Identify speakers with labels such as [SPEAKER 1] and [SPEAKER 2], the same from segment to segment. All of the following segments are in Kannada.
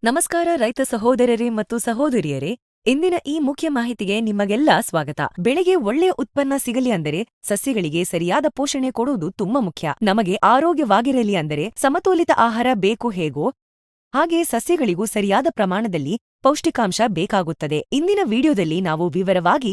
[SPEAKER 1] ನಮಸ್ಕಾರ ರೈತ ಸಹೋದರರೇ ಮತ್ತು ಸಹೋದರಿಯರೇ, ಇಂದಿನ ಈ ಮುಖ್ಯ ಮಾಹಿತಿಗೆ ನಿಮಗೆಲ್ಲ ಸ್ವಾಗತ. ಬೆಳೆಗೆ ಒಳ್ಳೆಯ ಉತ್ಪನ್ನ ಸಿಗಲಿ ಅಂದರೆ ಸಸ್ಯಗಳಿಗೆ ಸರಿಯಾದ ಪೋಷಣೆ ಕೊಡುವುದು ತುಂಬಾ ಮುಖ್ಯ. ನಮಗೆ ಆರೋಗ್ಯವಾಗಿರಲಿ ಅಂದರೆ ಸಮತೋಲಿತ ಆಹಾರ ಬೇಕು ಹೇಗೋ ಹಾಗೆ ಸಸ್ಯಗಳಿಗೂ ಸರಿಯಾದ ಪ್ರಮಾಣದಲ್ಲಿ ಪೌಷ್ಟಿಕಾಂಶ ಬೇಕಾಗುತ್ತದೆ. ಇಂದಿನ ವಿಡಿಯೋದಲ್ಲಿ ನಾವು ವಿವರವಾಗಿ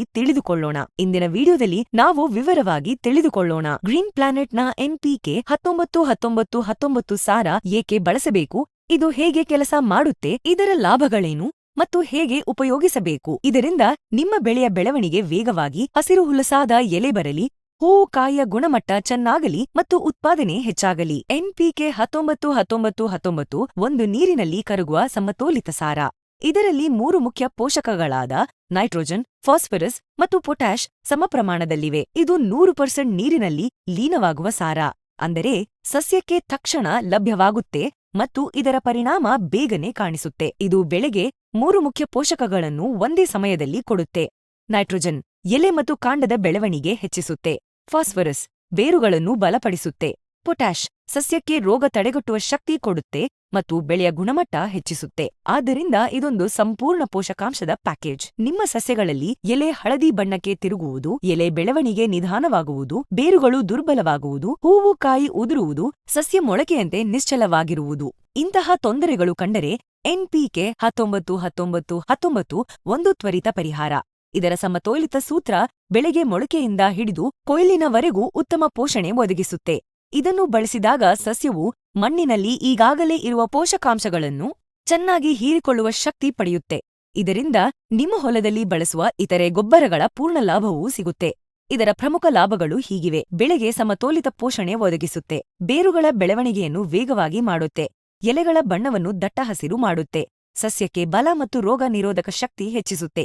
[SPEAKER 1] ತಿಳಿದುಕೊಳ್ಳೋಣ ಗ್ರೀನ್ ಪ್ಲಾನೆಟ್ನ NPK 19-19-19 ಸಾರ ಏಕೆ ಬಳಸಬೇಕು, ಇದು ಹೇಗೆ ಕೆಲಸ ಮಾಡುತ್ತೆ, ಇದರ ಲಾಭಗಳೇನು ಮತ್ತು ಹೇಗೆ ಉಪಯೋಗಿಸಬೇಕು. ಇದರಿಂದ ನಿಮ್ಮ ಬೆಳೆಯ ಬೆಳವಣಿಗೆ ವೇಗವಾಗಿ, ಹಸಿರು ಹುಲಸಾದ ಎಲೆ ಬರಲಿ, ಹೂವು ಕಾಯಿಯ ಗುಣಮಟ್ಟ ಚೆನ್ನಾಗಲಿ ಮತ್ತು ಉತ್ಪಾದನೆ ಹೆಚ್ಚಾಗಲಿ. NPK 19-19-19 ಒಂದು ನೀರಿನಲ್ಲಿ ಕರಗುವ ಸಮತೋಲಿತ ಸಾರ. ಇದರಲ್ಲಿ 3 ಮುಖ್ಯ ಪೋಷಕಗಳಾದ ನೈಟ್ರೋಜನ್, ಫಾಸ್ಫರಸ್ ಮತ್ತು ಪೊಟ್ಯಾಷ್ ಸಮಪ್ರಮಾಣದಲ್ಲಿವೆ. ಇದು 100% ನೀರಿನಲ್ಲಿ ಲೀನವಾಗುವ ಸಾರ, ಅಂದರೆ ಸಸ್ಯಕ್ಕೆ ತಕ್ಷಣ ಲಭ್ಯವಾಗುತ್ತೆ ಮತ್ತು ಇದರ ಪರಿಣಾಮ ಬೇಗನೆ ಕಾಣಿಸುತ್ತೆ. ಇದು ಬೆಳೆಗೆ 3 ಮುಖ್ಯ ಪೋಷಕಗಳನ್ನು ಒಂದೇ ಸಮಯದಲ್ಲಿ ಕೊಡುತ್ತೆ. ನೈಟ್ರೋಜನ್ ಎಲೆ ಮತ್ತು ಕಾಂಡದ ಬೆಳವಣಿಗೆ ಹೆಚ್ಚಿಸುತ್ತೆ. ಫಾಸ್ಫರಸ್ ಬೇರುಗಳನ್ನು ಬಲಪಡಿಸುತ್ತೆ. ಪೊಟ್ಯಾಷ್ ಸಸ್ಯಕ್ಕೆ ರೋಗ ತಡೆಗಟ್ಟುವ ಶಕ್ತಿ ಕೊಡುತ್ತೆ ಮತ್ತು ಬೆಳೆಯ ಗುಣಮಟ್ಟ ಹೆಚ್ಚಿಸುತ್ತೆ. ಆದ್ದರಿಂದ ಇದೊಂದು ಸಂಪೂರ್ಣ ಪೋಷಕಾಂಶದ ಪ್ಯಾಕೇಜ್. ನಿಮ್ಮ ಸಸ್ಯಗಳಲ್ಲಿ ಎಲೆ ಹಳದಿ ಬಣ್ಣಕ್ಕೆ ತಿರುಗುವುದು, ಎಲೆ ಬೆಳವಣಿಗೆ ನಿಧಾನವಾಗುವುದು, ಬೇರುಗಳು ದುರ್ಬಲವಾಗುವುದು, ಹೂವು ಕಾಯಿ ಉದುರುವುದು, ಸಸ್ಯ ಮೊಳಕೆಯಂತೆ ನಿಶ್ಚಲವಾಗಿರುವುದು, ಇಂತಹ ತೊಂದರೆಗಳು ಕಂಡರೆ NPK 19-19-19 ಒಂದು ತ್ವರಿತ ಪರಿಹಾರ. ಇದರ ಸಮತೋಲಿತ ಸೂತ್ರ ಬೆಳೆಗೆ ಮೊಳಕೆಯಿಂದ ಹಿಡಿದು ಕೊಯ್ಲಿನವರೆಗೂ ಉತ್ತಮ ಪೋಷಣೆ ಒದಗಿಸುತ್ತೆ. ಇದನ್ನು ಬಳಸಿದಾಗ ಸಸ್ಯವು ಮಣ್ಣಿನಲ್ಲಿ ಈಗಾಗಲೇ ಇರುವ ಪೋಷಕಾಂಶಗಳನ್ನು ಚೆನ್ನಾಗಿ ಹೀರಿಕೊಳ್ಳುವ ಶಕ್ತಿ ಪಡೆಯುತ್ತೆ. ಇದರಿಂದ ನಿಮ್ಮ ಹೊಲದಲ್ಲಿ ಬಳಸುವ ಇತರೆ ಗೊಬ್ಬರಗಳ ಪೂರ್ಣ ಲಾಭವೂ ಸಿಗುತ್ತೆ. ಇದರ ಪ್ರಮುಖ ಲಾಭಗಳು ಹೀಗಿವೆ: ಬೆಳೆಗೆ ಸಮತೋಲಿತ ಪೋಷಣೆ ಒದಗಿಸುತ್ತೆ, ಬೇರುಗಳ ಬೆಳವಣಿಗೆಯನ್ನು ವೇಗವಾಗಿ ಮಾಡುತ್ತೆ, ಎಲೆಗಳ ಬಣ್ಣವನ್ನು ದಟ್ಟ ಹಸಿರು ಮಾಡುತ್ತೆ, ಸಸ್ಯಕ್ಕೆ ಬಲ ಮತ್ತು ರೋಗ ನಿರೋಧಕ ಶಕ್ತಿ ಹೆಚ್ಚಿಸುತ್ತೆ,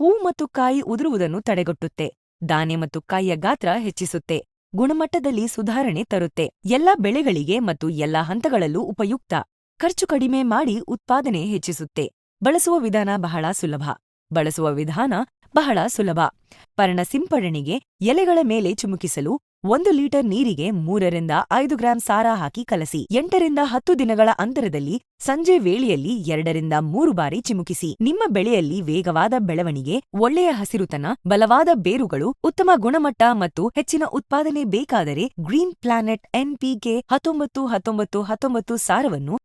[SPEAKER 1] ಹೂ ಮತ್ತು ಕಾಯಿ ಉದುರುವುದನ್ನು ತಡೆಗಟ್ಟುತ್ತೆ, ದಾನೆ ಮತ್ತು ಕಾಯಿಯ ಗಾತ್ರ ಹೆಚ್ಚಿಸುತ್ತೆ, ಗುಣಮಟ್ಟದಲ್ಲಿ ಸುಧಾರಣೆ ತರುತ್ತೆ. ಎಲ್ಲ ಬೆಳೆಗಳಿಗೆ ಮತ್ತು ಎಲ್ಲ ಹಂತಗಳಲ್ಲೂ ಉಪಯುಕ್ತ, ಖರ್ಚು ಕಡಿಮೆ ಮಾಡಿ ಉತ್ಪಾದನೆ ಹೆಚ್ಚಿಸುತ್ತೆ. ಬಳಸುವ ವಿಧಾನ ಬಹಳ ಸುಲಭ. ಪರ್ಣ ಸಿಂಪಡಣೆಗೆ ಎಲೆಗಳ ಮೇಲೆ ಚಿಮುಕಿಸಲು 1 ಲೀಟರ್ ನೀರಿಗೆ 3-5 ಗ್ರಾಂ ಸಾರ ಹಾಕಿ ಕಲಸಿ. 8-10 ದಿನಗಳ ಅಂತರದಲ್ಲಿ ಸಂಜೆ ವೇಳೆಯಲ್ಲಿ 2-3 ಬಾರಿ ಚಿಮುಕಿಸಿ. ನಿಮ್ಮ ಬೆಳೆಯಲ್ಲಿ ವೇಗವಾದ ಬೆಳವಣಿಗೆ, ಒಳ್ಳೆಯ ಹಸಿರುತನ, ಬಲವಾದ ಬೇರುಗಳು, ಉತ್ತಮ ಗುಣಮಟ್ಟ ಮತ್ತು ಹೆಚ್ಚಿನ ಉತ್ಪಾದನೆ ಬೇಕಾದರೆ ಗ್ರೀನ್ ಪ್ಲಾನೆಟ್ NPK 19-19-19 ಸಾರವನ್ನು